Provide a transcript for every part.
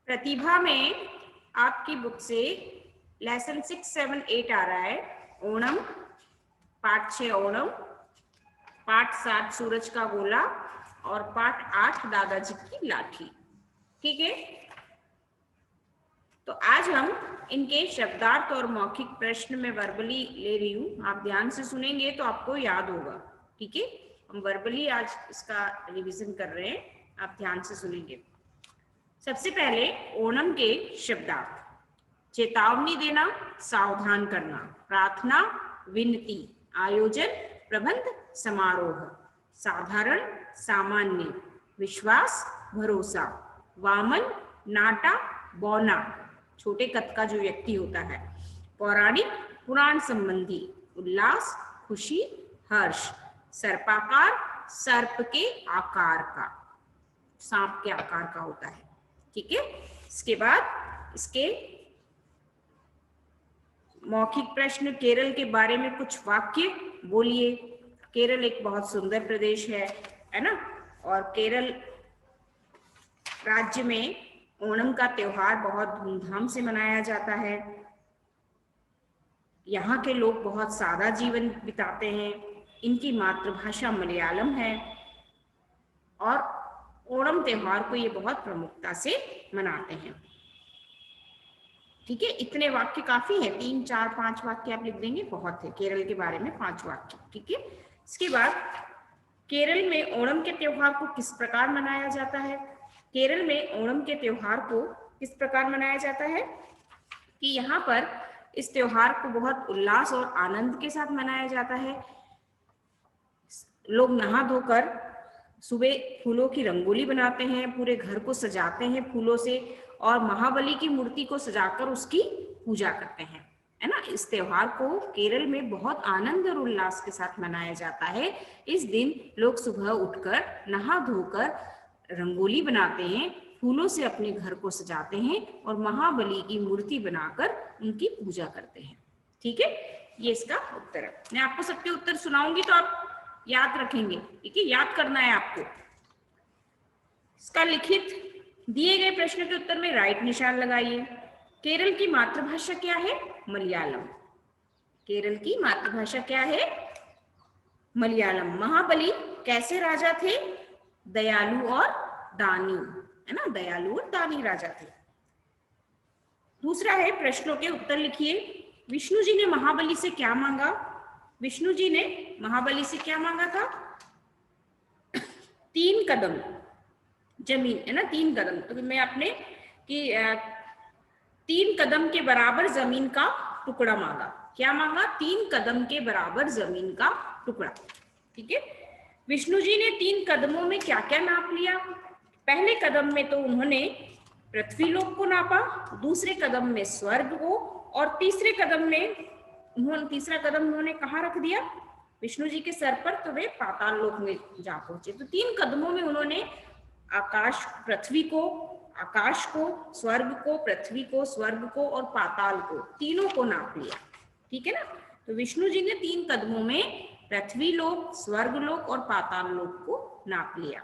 प्रतिभा में आपकी बुक से लेसन 6, 7, 8 आ रहा है। ओणम, पाठ 6 ओणम, पाठ 7 सूरज का गोला और पाठ 8 दादाजी की लाठी। ठीक है, तो आज हम इनके शब्दार्थ और मौखिक प्रश्न में वर्बली ले रही हूं। आप ध्यान से सुनेंगे तो आपको याद होगा। ठीक है, हम वर्बली आज इसका रिवीजन कर रहे हैं, आप ध्यान से सुनेंगे। सबसे पहले ओणम के शब्दार्थ। चेतावनी देना, सावधान करना, प्रार्थना, विनती, आयोजन, प्रबंध, समारोह, साधारण, सामान्य, विश्वास, भरोसा, वामन, नाटा, बौना, छोटे कद का जो व्यक्ति होता है, पौराणिक, पुराण संबंधी, उल्लास, खुशी, हर्ष, सर्पाकार, सर्प के आकार का, सांप के आकार का होता है। ठीक है, इसके बाद इसके मौखिक प्रश्न। केरल के बारे में कुछ वाक्य बोलिए। केरल एक बहुत सुंदर प्रदेश है ना, और केरल राज्य में ओणम का त्योहार बहुत धूमधाम से मनाया जाता है। यहाँ के लोग बहुत सादा जीवन बिताते हैं। इनकी मातृभाषा मलयालम है और ओणम त्योहार को ये बहुत प्रमुखता से मनाते हैं। ठीक है, इतने वाक्य काफी है, 3, 4, 5 वाक्य आप लिख देंगे, बहुत है। केरल के बारे में 5 वाक्य। ठीक है, इसके बाद केरल में ओणम के त्योहार को किस प्रकार मनाया जाता है। केरल में ओणम के त्योहार को किस प्रकार मनाया जाता है कि यहाँ पर इस त्योहार को बहुत उल्लास और आनंद के साथ मनाया जाता है। लोग नहा धोकर सुबह फूलों की रंगोली बनाते हैं, पूरे घर को सजाते हैं फूलों से, और महाबली की मूर्ति को सजाकर उसकी पूजा करते हैं, है ना। इस त्योहार को केरल में बहुत आनंद और उल्लास के साथ मनाया जाता है। इस दिन लोग सुबह उठकर नहा धोकर रंगोली बनाते हैं, फूलों से अपने घर को सजाते हैं और महाबली की मूर्ति बनाकर उनकी पूजा करते हैं। ठीक है, ये इसका उत्तर है। मैं आपको सबके उत्तर सुनाऊंगी तो आप याद रखेंगे। ठीक है, याद करना है आपको। इसका लिखित दिए गए प्रश्न के उत्तर में राइट निशान लगाइए। केरल की मातृभाषा क्या है? मलयालम। केरल की मातृभाषा क्या है? मलयालम। महाबली कैसे राजा थे? दयालु और दानी, है ना, दयालु और दानी राजा थे। दूसरा है, प्रश्नों के उत्तर लिखिए। विष्णु जी ने महाबली से क्या मांगा? विष्णु जी ने महाबली से क्या मांगा था? 3 कदम जमीन, है ना, 3 कदम। तो मैं अपने कि 3 कदम के बराबर जमीन का टुकड़ा मांगा। क्या मांगा? 3 कदम के बराबर जमीन का टुकड़ा। ठीक है, विष्णु जी ने 3 कदमों में क्या क्या नाप लिया? पहले कदम में तो उन्होंने पृथ्वी लोक को नापा, दूसरे कदम में स्वर्ग को, और तीसरे कदम में तीसरा कदम उन्होंने कहाँ रख दिया? विष्णु जी के सर पर, तो वे पाताल लोक में जा पहुंचे। तो 3 कदमों में उन्होंने आकाश, पृथ्वी को, आकाश को, स्वर्ग को, पृथ्वी को, स्वर्ग को और पाताल को, तीनों को नाप लिया। ठीक है ना, तो विष्णु जी ने 3 कदमों में पृथ्वी लोक, स्वर्ग लोक और पाताल लोक को नाप लिया।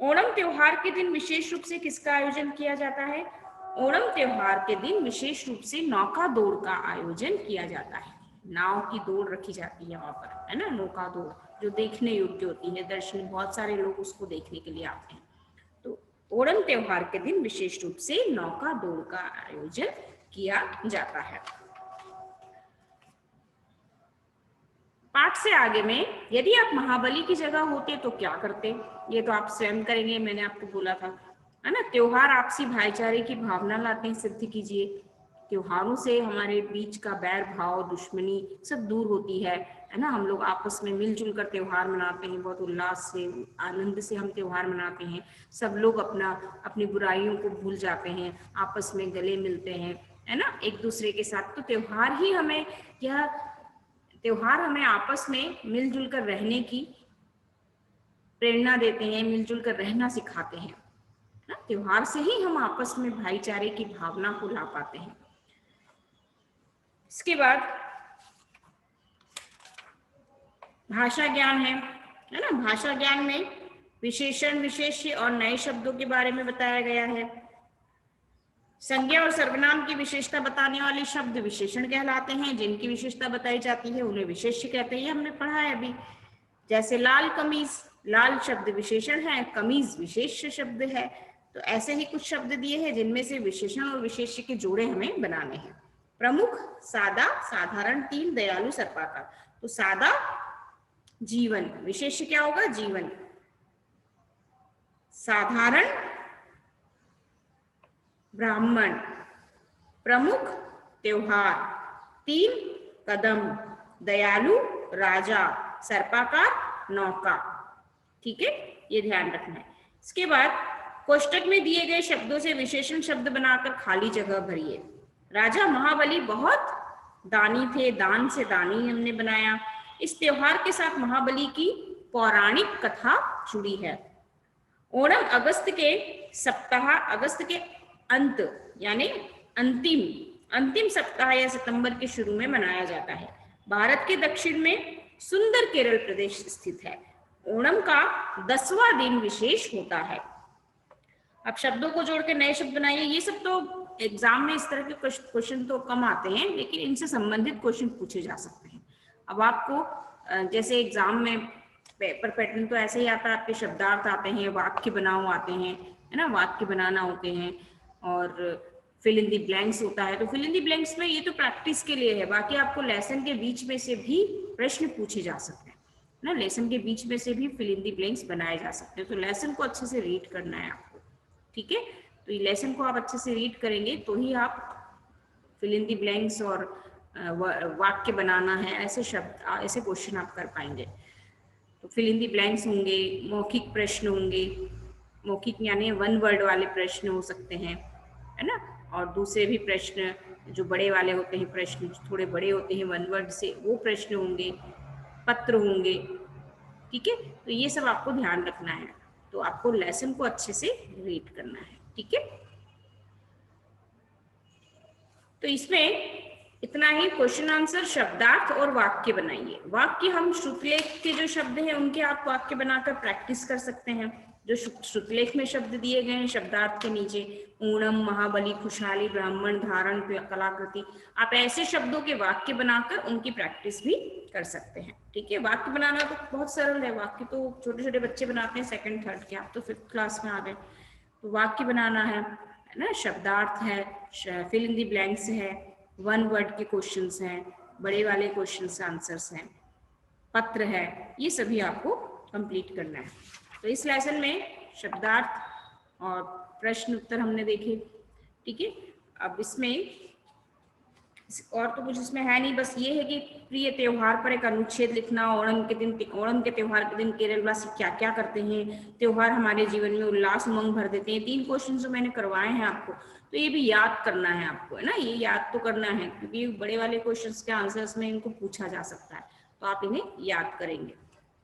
ओणम त्योहार के दिन विशेष रूप से किसका आयोजन किया जाता है? ओणम त्योहार के दिन विशेष रूप से नौका दौड़ का आयोजन किया जाता है। नाव की दौड़ रखी जाती है वहां पर, है ना, नौका दौड़, जो देखने योग्य होती है, दर्शन, बहुत सारे लोग उसको देखने के लिए आते हैं। तो ओणम त्योहार के दिन विशेष रूप से नौका दौड़ का आयोजन किया जाता है। पाठ से आगे में, यदि आप महाबली की जगह होते तो क्या करते? ये तो आप स्वयं करेंगे, मैंने आपको बोला था, है ना। त्योहार आपसी भाईचारे की भावना लाते हैं, सिद्ध कीजिए। त्योहारों से हमारे बीच का बैर भाव, दुश्मनी सब दूर होती है ना। हम लोग आपस में मिलजुल कर त्योहार मनाते हैं, बहुत उल्लास से, आनंद से हम त्योहार मनाते हैं। सब लोग अपनी बुराइयों को भूल जाते हैं, आपस में गले मिलते हैं, है ना, एक दूसरे के साथ। तो त्योहार हमें आपस में मिलजुल कर रहने की प्रेरणा देते हैं, मिलजुल कर रहना सिखाते हैं ना। त्योहार से ही हम आपस में भाईचारे की भावना को ला पाते हैं। इसके बाद भाषा ज्ञान है ना। भाषा ज्ञान में विशेषण, विशेष्य और नए शब्दों के बारे में बताया गया है। संज्ञा और सर्वनाम की विशेषता बताने वाले शब्द विशेषण कहलाते हैं। जिनकी विशेषता बताई जाती है उन्हें विशेष्य कहते हैं, हमने पढ़ा है अभी। जैसे लाल कमीज, लाल शब्द विशेषण है, कमीज विशेष्य शब्द है। तो ऐसे ही कुछ शब्द दिए हैं जिनमें से विशेषण और विशेष्य के जोड़े हमें बनाने हैं। प्रमुख, सादा, साधारण, तीन, दयालु, सर्पाकार। तो सादा जीवन, विशेष्य क्या होगा? जीवन। साधारण ब्राह्मण, प्रमुख त्योहार, तीन कदम, दयालु राजा, सर्पाकार नौका। ठीक है, ये ध्यान रखना है। इसके बाद कोष्टक में दिए गए शब्दों से विशेषण शब्द बनाकर खाली जगह भरिए। राजा महाबली बहुत दानी थे, दान से दानी हमने बनाया। इस त्योहार के साथ महाबली की पौराणिक कथा जुड़ी है। ओणम अगस्त के सप्ताह, अगस्त के अंत यानी अंतिम सप्ताह या सितंबर के शुरू में मनाया जाता है। भारत के दक्षिण में सुंदर केरल प्रदेश स्थित है। ओणम का 10वां दिन विशेष होता है। अब शब्दों को जोड़ के नए शब्द बनाइए। ये सब तो एग्जाम में इस तरह के क्वेश्चन तो कम आते हैं, लेकिन इनसे संबंधित क्वेश्चन पूछे जा सकते हैं। अब आपको जैसे एग्जाम में पेपर पैटर्न तो ऐसे ही आता है, आपके शब्दार्थ आते हैं, वाक्य बनाओ आते हैं, है ना, वाक्य बनाना होते हैं, और फिल इन दी ब्लैंक्स होता है। तो फिल इन दी ब्लैंक्स में ये तो प्रैक्टिस के लिए है, बाकी आपको लेसन के बीच में से भी प्रश्न पूछे जा सकते हैं ना, लेसन के बीच में से भी फिल इन दी ब्लैंक्स बनाए जा सकते हैं। तो लेसन को अच्छे से रीड करना है आपको, ठीक है। तो ये लेसन को आप अच्छे से रीड करेंगे तो ही आप फिल इन दी ब्लैंक्स और वाक्य बनाना है, ऐसे शब्द, ऐसे क्वेश्चन आप कर पाएंगे। तो फिल इन दी ब्लैंक्स होंगे, मौखिक प्रश्न होंगे, मौखिक यानी वन वर्ड वाले प्रश्न हो सकते हैं, है ना, और दूसरे भी प्रश्न जो बड़े वाले होते हैं, प्रश्न थोड़े बड़े होते हैं वन वर्ड से, वो प्रश्न होंगे, पत्र होंगे, ठीक है। तो ये सब आपको ध्यान रखना है। तो आपको लेसन को अच्छे से रीड करना है, ठीक है। तो इसमें इतना ही। क्वेश्चन आंसर, शब्दार्थ और वाक्य बनाइए। वाक्य हम श्रुतलेख के जो शब्द हैं उनके आप वाक्य बनाकर प्रैक्टिस कर सकते हैं। जो श्रुतलेख में शब्द दिए गए हैं शब्दार्थ के नीचे, ओणम, महाबली, खुशहाली, ब्राह्मण, धारण, कलाकृति, आप ऐसे शब्दों के वाक्य बनाकर उनकी प्रैक्टिस भी कर सकते हैं, ठीक है। वाक्य बनाना तो बहुत सरल है, वाक्य तो छोटे छोटे बच्चे बनाते हैं, 2nd 3rd के, आप तो 5th क्लास में आ गए। तो वाक्य बनाना है ना, शब्दार्थ है, फिल इन दी ब्लैंक्स है, वन वर्ड के क्वेश्चंस हैं, बड़े वाले क्वेश्चंस आंसर्स हैं, पत्र है, ये सभी आपको कंप्लीट करना है। तो इस लेसन में शब्दार्थ और प्रश्न उत्तर हमने देखे, ठीक है। अब इसमें और तो कुछ इसमें है नहीं, बस ये है कि प्रिय त्योहार पर एक अनुच्छेद लिखना। ओणम के दिन, ओणम के त्योहार के दिन केरलवासी क्या क्या करते हैं, त्योहार हमारे जीवन में उल्लास उमंग भर देते हैं। 3 क्वेश्चन जो मैंने करवाए हैं आपको, तो ये भी याद करना है आपको, है ना, ये याद तो करना है, क्योंकि बड़े वाले क्वेश्चंस के आंसर्स में इनको पूछा जा सकता है, तो आप इन्हें याद करेंगे,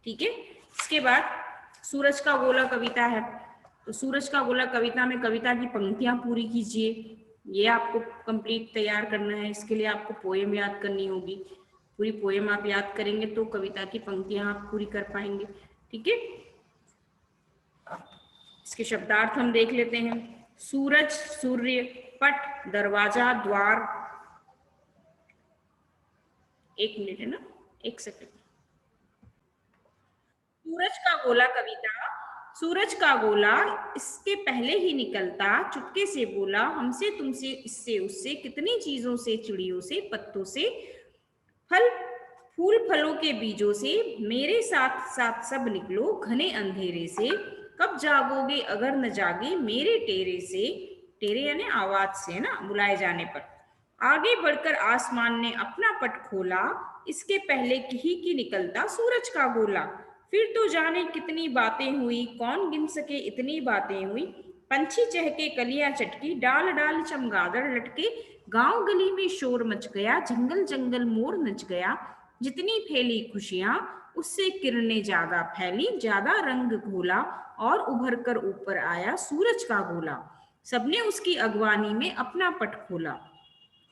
ठीक है। इसके बाद सूरज का गोला कविता है। तो सूरज का गोला कविता में कविता की पंक्तियां पूरी कीजिए, ये आपको कंप्लीट तैयार करना है। इसके लिए आपको पोएम याद करनी होगी, पूरी पोएम आप याद करेंगे तो कविता की पंक्तियां आप पूरी कर पाएंगे, ठीक है। इसके शब्दार्थ हम देख लेते हैं। सूरज, सूर्य, पट, दरवाजा, द्वार। 1 मिनट है ना, 1 सेकंड। सूरज का गोला कविता। सूरज का गोला इसके पहले ही निकलता, चुपके से बोला, हमसे तुमसे इससे उससे, कितनी चीजों से, चिड़ियों से, पत्तों से, फल फूल फलों के बीजों से, मेरे साथ साथ सब निकलो घने अंधेरे से, कब जागोगे अगर न जागे मेरे टेरे से। टेरे यानी आवाज से, ना, बुलाए जाने पर। आगे बढ़कर आसमान ने अपना पट खोला, इसके पहले ही निकलता सूरज का गोला। फिर तो जाने कितनी बातें हुई, कौन गिन सके इतनी बातें हुई। पंछी चहके, कलियां चटकी, डाल डाल चमगादड़ लटके, गांव गली में शोर मच गया, जंगल जंगल मोर नच गया। जितनी फैली खुशियां उससे किरणें ज्यादा फैली, ज्यादा रंग घोला और उभर कर ऊपर आया सूरज का गोला। सबने उसकी अगवानी में अपना पट खोला।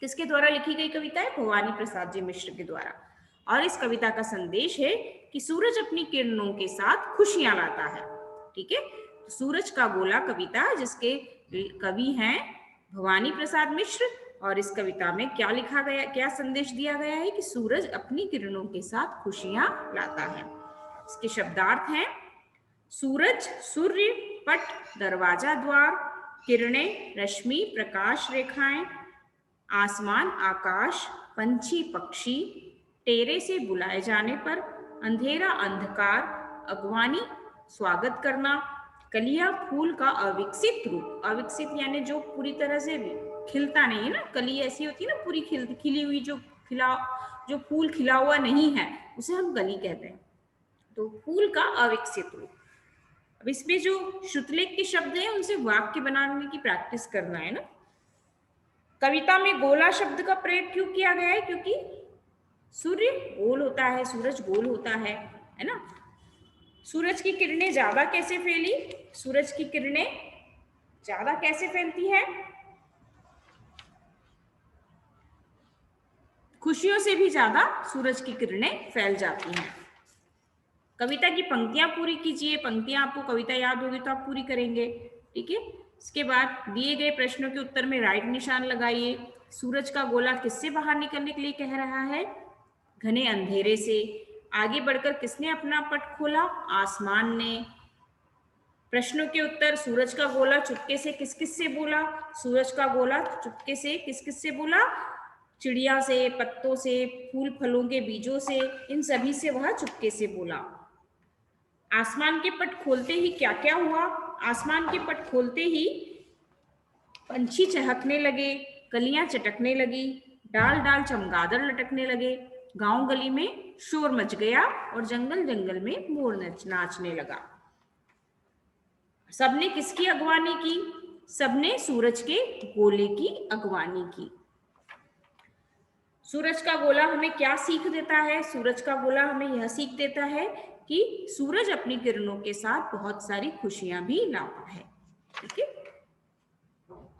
किसके द्वारा लिखी गई कविता है? भवानी प्रसाद जी मिश्र के द्वारा। और इस कविता का संदेश है कि सूरज अपनी किरणों के साथ खुशियां लाता है, ठीक है। सूरज का गोला कविता, जिसके कवि हैं भवानी प्रसाद मिश्र। और इस कविता में क्या लिखा गया, क्या संदेश दिया गया है कि सूरज अपनी किरणों के साथ खुशियां लाता है। इसके शब्दार्थ हैं सूरज, सूर्य, पट, दरवाजा, द्वार, किरणें, रश्मि, प्रकाश, रेखाएं, आसमान, आकाश, पंछी, पक्षी, तेरे से बुलाए जाने पर, अंधेरा, अंधकार, अगवानी, स्वागत करना, कलियां, फूल का अविकसित रूप। अविकसित यानी जो पूरी तरह से खिलता नहीं है ना, कली ऐसी होती है ना पूरी खिली हुई, जो फूल खिला हुआ नहीं है उसे हम कली कहते हैं। तो फूल का अविकसित रूप। अब इसमें जो श्रुतलेख के शब्द हैं उनसे वाक्य बनाने की प्रैक्टिस करना है ना। कविता में गोला शब्द का प्रयोग क्यों किया गया है? क्योंकि सूर्य गोल होता है, सूरज गोल होता है ना। सूरज की किरणें ज्यादा कैसे फैली? सूरज की किरणें ज्यादा कैसे फैलती है? खुशियों से भी ज्यादा सूरज की किरणें फैल जाती हैं। कविता की पंक्तियां पूरी कीजिए। पंक्तियां आपको कविता याद होगी तो आप पूरी करेंगे, ठीक है। इसके बाद दिए गए प्रश्नों के उत्तर में राइट निशान लगाइए। सूरज का गोला किससे बाहर निकलने के लिए कह रहा है? घने अंधेरे से। आगे बढ़कर किसने अपना पट खोला? आसमान ने। प्रश्नों के उत्तर, सूरज का गोला चुपके से किस किस से बोला? सूरज का गोला चुपके से किस किस से बोला? चिड़िया से, पत्तों से, फूल फलों के बीजों से, इन सभी से वह चुपके से बोला। आसमान के पट खोलते ही क्या क्या हुआ? आसमान के पट खोलते ही पंछी चहकने लगे, कलियां चटकने लगी, डाल डाल चमगादड़ लटकने लगे, गांव गली में शोर मच गया और जंगल जंगल में मोर नाचने लगा। सबने किसकी अगवानी की? सबने सूरज के गोले की अगवानी की। सूरज का गोला हमें क्या सीख देता है? सूरज का गोला हमें यह सीख देता है कि सूरज अपनी किरणों के साथ बहुत सारी खुशियां भी लाता है, ठीक है।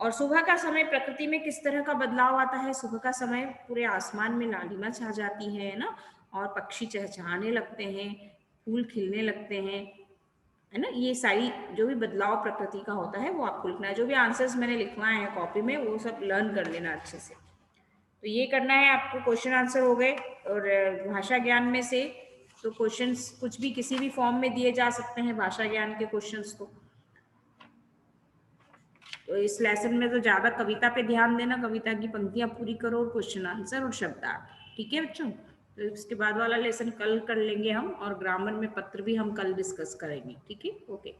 और सुबह का समय प्रकृति में किस तरह का बदलाव आता है? सुबह का समय पूरे आसमान में लालिमा छा जाती है ना, और पक्षी चहचहाने लगते हैं, फूल खिलने लगते हैं, है ना। ये सारी जो भी बदलाव प्रकृति का होता है वो आपको लिखना है। जो भी आंसर्स मैंने लिखवाए हैं कॉपी में वो सब लर्न कर लेना अच्छे से। तो ये करना है आपको। क्वेश्चन आंसर हो गए। और भाषा ज्ञान में से तो क्वेश्चंस कुछ भी किसी भी फॉर्म में दिए जा सकते हैं भाषा ज्ञान के क्वेश्चंस को। तो इस लेसन में तो ज्यादा कविता पे ध्यान देना, कविता की पंक्तियां पूरी करो और क्वेश्चन आंसर और शब्दार्थ, ठीक है बच्चों। तो इसके बाद वाला लेसन कल कर लेंगे हम, और ग्रामर में पत्र भी हम कल डिस्कस करेंगे, ठीक है। ओके।